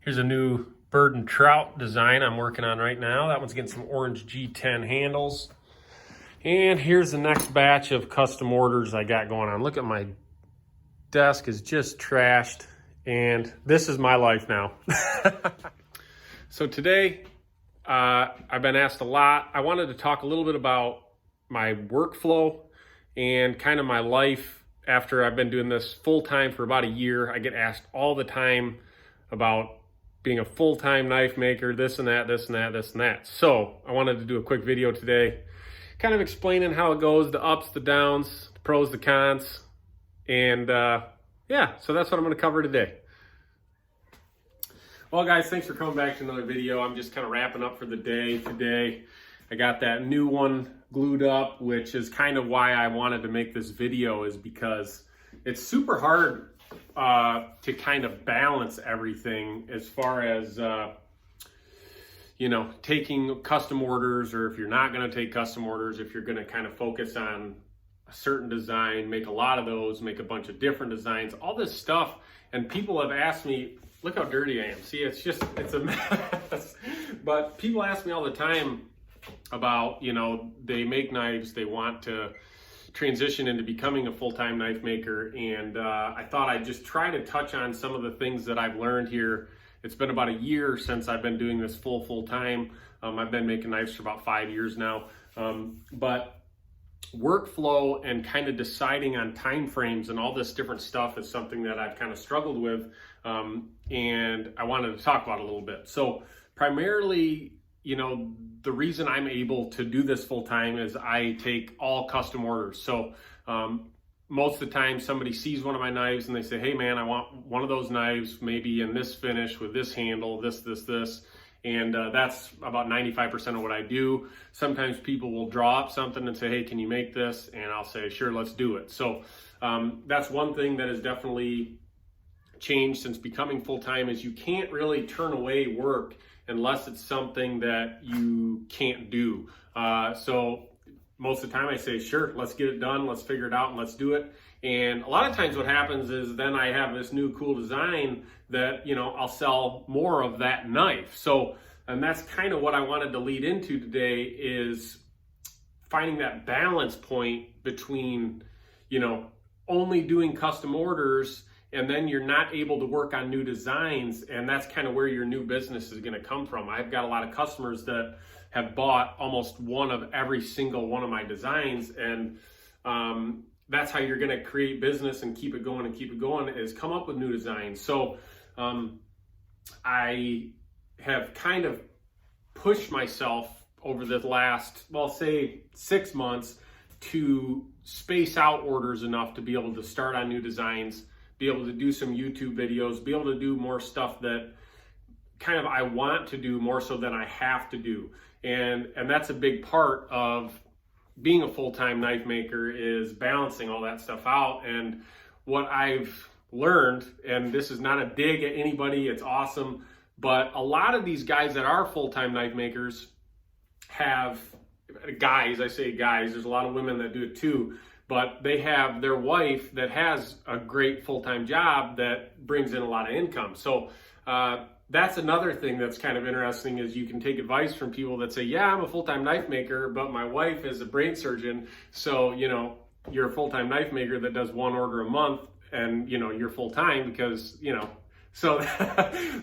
Here's a new bird and trout design I'm working on right now. That one's getting some orange G10 handles. And here's the next batch of custom orders I got going on. Look at my desk is just trashed, and this is my life now. So today, I've been asked a lot. I wanted to talk a little bit about my workflow and kind of my life after I've been doing this full-time for about a year. I get asked all the time about being a full-time knife maker, this and that, this and that, this and that. So I wanted to do a quick video today, kind of explaining how it goes, the ups, the downs, the pros, the cons. And yeah, so that's what I'm gonna cover today. Well guys, thanks for coming back to another video. I'm just kind of wrapping up for the day today. I got that new one glued up, which is kind of why I wanted to make this video, is because it's super hard to kind of balance everything as far as, you know, taking custom orders, or if you're not going to take custom orders, if you're going to kind of focus on a certain design, make a lot of those, make a bunch of different designs, all this stuff. And people have asked me, look how dirty I am. See, it's a mess. But people ask me all the time about, you know, they make knives, they want to transition into becoming a full-time knife maker, and I thought I'd just try to touch on some of the things that I've learned here. It's been about a year since I've been doing this full-time. I've been making knives for about 5 years now, but workflow and kind of deciding on time frames and all this different stuff is something that I've kind of struggled with, and I wanted to talk about a little bit. So primarily, you know, the reason I'm able to do this full time is I take all custom orders. So most of the time somebody sees one of my knives and they say, hey man, I want one of those knives, maybe in this finish with this handle, this. And that's about 95% of what I do. Sometimes people will draw up something and say, hey, can you make this? And I'll say, sure, let's do it. So that's one thing that has definitely changed since becoming full-time, is you can't really turn away work unless it's something that you can't do. So most of the time I say, sure, let's get it done, let's figure it out, and let's do it. And a lot of times what happens is then I have this new cool design that, you know, I'll sell more of that knife. So, and that's kind of what I wanted to lead into today, is finding that balance point between, you know, only doing custom orders and then you're not able to work on new designs, and that's kind of where your new business is going to come from. I've got a lot of customers that have bought almost one of every single one of my designs, and that's how you're going to create business and keep it going, is come up with new designs. So I have kind of pushed myself over the last, well, say 6 months, to space out orders enough to be able to start on new designs, be able to do some YouTube videos, be able to do more stuff that kind of I want to do more so than I have to do. And that's a big part of being a full-time knife maker, is balancing all that stuff out. And what I've learned, and this is not a dig at anybody, it's awesome, but a lot of these guys that are full-time knife makers have, guys, I say guys, there's a lot of women that do it too, but they have their wife that has a great full-time job that brings in a lot of income. So that's another thing that's kind of interesting, is you can take advice from people that say, yeah, I'm a full-time knife maker, but my wife is a brain surgeon. So, you know, you're a full-time knife maker that does one order a month, and, you know, you're full-time because, you know, so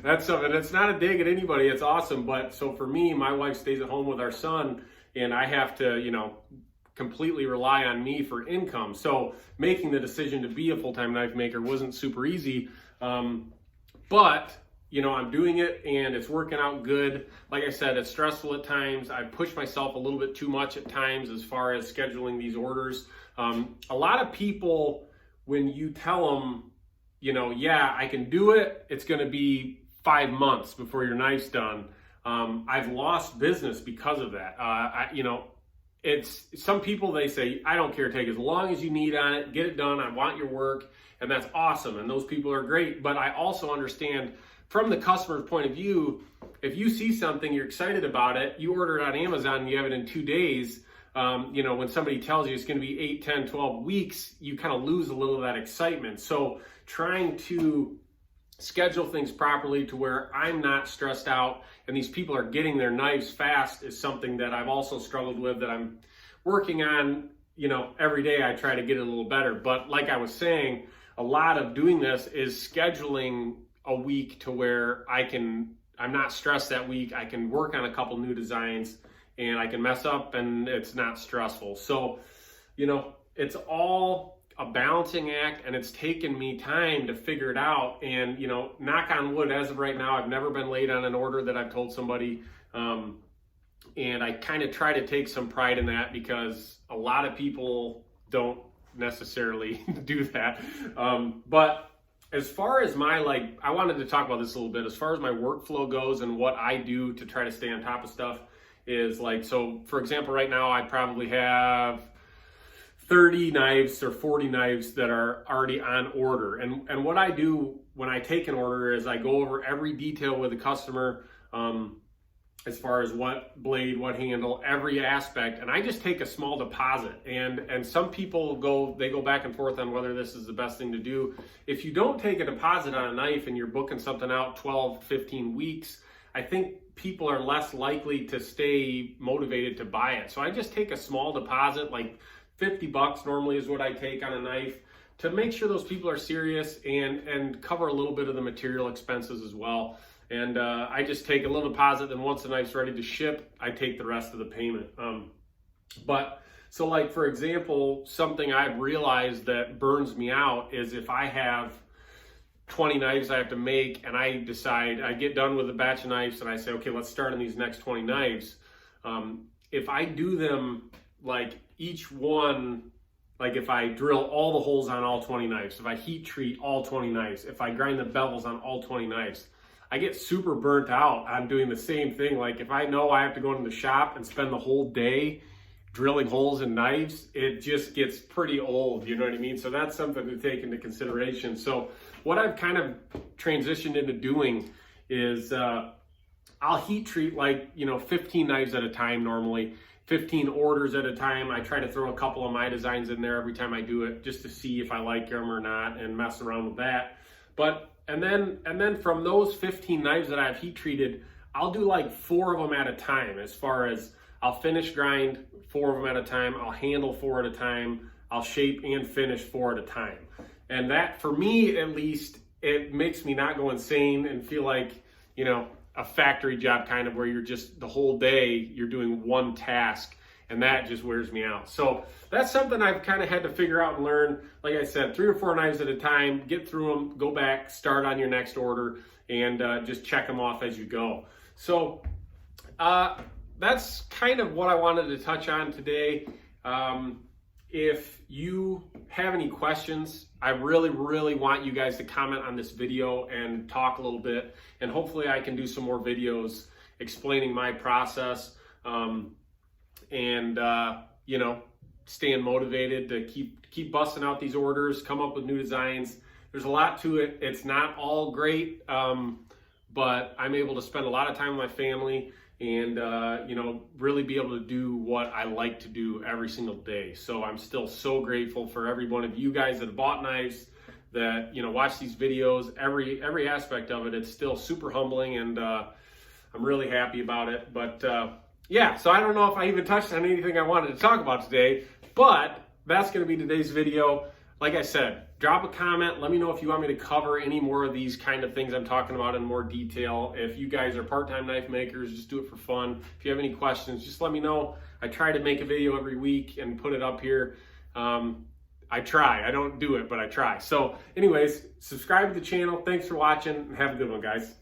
that's something. It's not a dig at anybody. It's awesome. But so for me, my wife stays at home with our son, and I have to, you know, completely rely on me for income. So making the decision to be a full-time knife maker wasn't super easy, but you know, I'm doing it and it's working out good. Like I said, it's stressful at times. I push myself a little bit too much at times as far as scheduling these orders. A lot of people, when you tell them, you know, yeah, I can do it, it's going to be 5 months before your knife's done, I've lost business because of that. You know, it's some people, they say, I don't care, take as long as you need on it, get it done, I want your work, and that's awesome, and those people are great. But I also understand from the customer's point of view, if you see something, you're excited about it, you order it on Amazon and you have it in 2 days, you know, when somebody tells you it's going to be 8, 10, 12 weeks, you kind of lose a little of that excitement. So trying to schedule things properly to where I'm not stressed out and these people are getting their knives fast is something that I've also struggled with, that I'm working on. You know, every day I try to get it a little better. But like I was saying, a lot of doing this is scheduling a week to where I'm not stressed that week. I can work on a couple new designs and I can mess up and it's not stressful. So, you know, it's all a balancing act, and it's taken me time to figure it out. And, you know, knock on wood, as of right now, I've never been late on an order that I've told somebody. And I kind of try to take some pride in that, because a lot of people don't necessarily do that. But as far as my, I wanted to talk about this a little bit. As far as my workflow goes and what I do to try to stay on top of stuff is so for example, right now I probably have 30 knives or 40 knives that are already on order. And what I do when I take an order is I go over every detail with the customer, as far as what blade, what handle, every aspect, and I just take a small deposit. And some people go back and forth on whether this is the best thing to do. If you don't take a deposit on a knife and you're booking something out 12, 15 weeks, I think people are less likely to stay motivated to buy it. So I just take a small deposit, like $50 normally is what I take on a knife, to make sure those people are serious and cover a little bit of the material expenses as well. And I just take a little deposit, then once the knife's ready to ship, I take the rest of the payment. So for example, something I've realized that burns me out is if I have 20 knives I have to make, and I decide, I get done with a batch of knives and I say, okay, let's start on these next 20 knives. If I do them each one, if I drill all the holes on all 20 knives, if I heat treat all 20 knives, if I grind the bevels on all 20 knives, I get super burnt out on doing the same thing. If I know I have to go into the shop and spend the whole day drilling holes in knives, it just gets pretty old, you know what I mean? So that's something to take into consideration. So what I've kind of transitioned into doing is I'll heat treat 15 knives at a time normally. 15 orders at a time. I try to throw a couple of my designs in there every time I do it, just to see if I like them or not and mess around with that. And then from those 15 knives that I've heat treated, I'll do 4 of them at a time. As far as I'll finish grind 4 of them at a time, I'll handle 4 at a time, I'll shape and finish 4 at a time. And that, for me at least, it makes me not go insane and feel like, a factory job kind of, where you're just the whole day you're doing one task, and that just wears me out. So that's something I've kind of had to figure out and learn. Like I said, 3 or 4 knives at a time, get through them, go back, start on your next order, and just check them off as you go. So that's kind of what I wanted to touch on today. If you have any questions, I really, really want you guys to comment on this video and talk a little bit. And hopefully I can do some more videos explaining my process, staying motivated to keep busting out these orders, come up with new designs. There's a lot to it. It's not all great, but I'm able to spend a lot of time with my family and really be able to do what I like to do every single day. So I'm still so grateful for every one of you guys that have bought knives, that watch these videos, every aspect of it. It's still super humbling, and I'm really happy about it. But so I don't know if I even touched on anything I wanted to talk about today, but that's going to be today's video. Like I said, drop a comment. Let me know if you want me to cover any more of these kind of things I'm talking about in more detail. If you guys are part-time knife makers, just do it for fun. If you have any questions, just let me know. I try to make a video every week and put it up here. I try. I don't do it, but I try. So anyways, subscribe to the channel. Thanks for watching, and have a good one, guys.